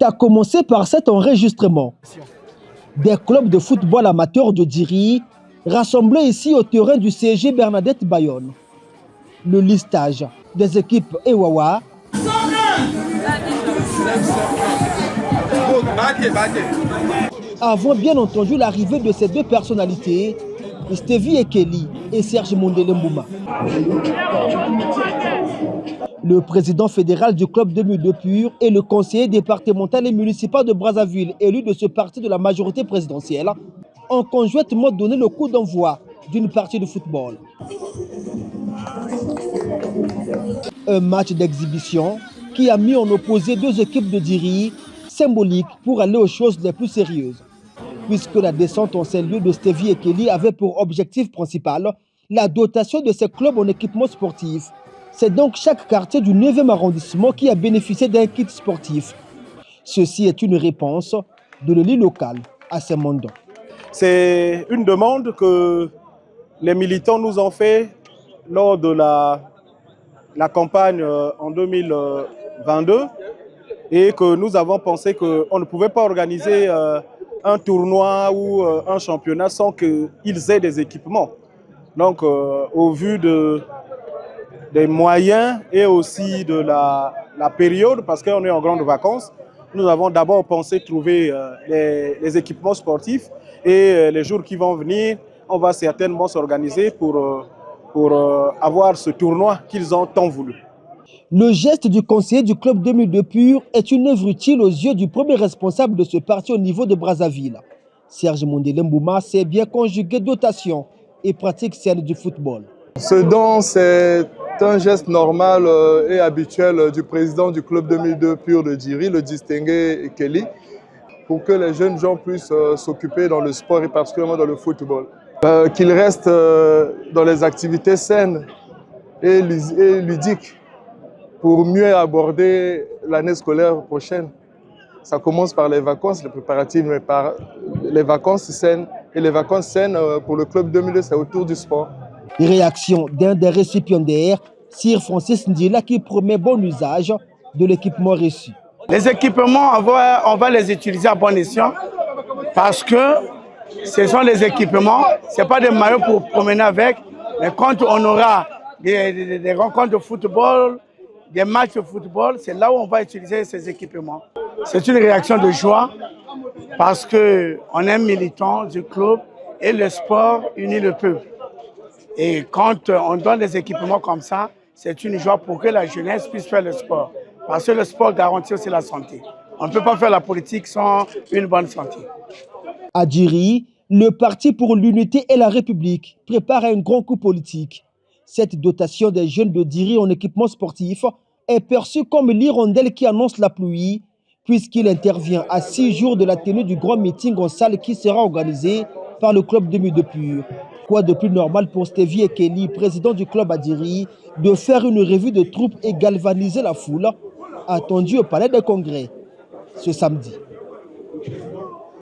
a commencé par cet enregistrement. Des clubs de football amateurs de Djiri rassemblés ici au terrain du CG Bernadette Bayonne. Le listage des équipes Ewawa avant bien entendu l'arrivée de ces deux personnalités, Stevie Ekeli et Serge Mondele Mbouma. Le président fédéral du club de Mu2 Pur et le conseiller départemental et municipal de Brazzaville, élu de ce parti de la majorité présidentielle, ont conjointement donné le coup d'envoi d'une partie de football. Un match d'exhibition qui a mis en opposé deux équipes de Djiri symboliques pour aller aux choses les plus sérieuses. Puisque la descente en ces lieux de Stevie Ekeli avait pour objectif principal la dotation de ces clubs en équipement sportif. C'est donc chaque quartier du 9e arrondissement qui a bénéficié d'un kit sportif. Ceci est une réponse de l'élite locale à ces mandats. C'est une demande que les militants nous ont fait lors de la campagne en 2022 et que nous avons pensé qu'on ne pouvait pas organiser un tournoi ou un championnat sans qu'ils aient des équipements. Donc au vu des moyens et aussi de la période, parce qu'on est en grande vacances, nous avons d'abord pensé trouver les équipements sportifs et les jours qui vont venir, on va certainement s'organiser pour avoir ce tournoi qu'ils ont tant voulu. Le geste du conseiller du club de Mu2 Pur est une œuvre utile aux yeux du premier responsable de ce parti au niveau de Brazzaville. Serge Mondele Mbouma sait bien conjuguer dotation et pratique saine du football. Ce don, c'est un geste normal et habituel du président du club de Mu2 Pur de Djiri, le distingué Ekeli, pour que les jeunes gens puissent s'occuper dans le sport et particulièrement dans le football. Qu'ils restent dans les activités saines et ludiques pour mieux aborder l'année scolaire prochaine. Ça commence par les vacances, les préparatifs, mais par les vacances saines. Et les vacances saines pour le club 2002, c'est autour du sport. Réaction d'un des récipiendaires, Sir Francis Ndila, qui promet bon usage de l'équipement reçu. Les équipements, on va les utiliser à bon escient parce que ce sont les équipements, ce n'est pas des maillots pour promener avec, mais quand on aura des rencontres de football, des matchs de football, c'est là où on va utiliser ces équipements. C'est une réaction de joie parce qu'on est militant du club et le sport unit le peuple. Et quand on donne des équipements comme ça, c'est une joie pour que la jeunesse puisse faire le sport. Parce que le sport garantit aussi la santé. On ne peut pas faire la politique sans une bonne santé. À Djiri, le Parti pour l'Unité et la République prépare un grand coup politique. Cette dotation des jeunes de Djiri en équipement sportif est perçue comme l'hirondelle qui annonce la pluie, puisqu'il intervient à 6 jours de la tenue du grand meeting en salle qui sera organisé par le club de Mu2 Pur. Quoi de plus normal pour Stevie Ekeli, président du club à Djiri, de faire une revue de troupes et galvaniser la foule, attendue au palais des congrès ce samedi.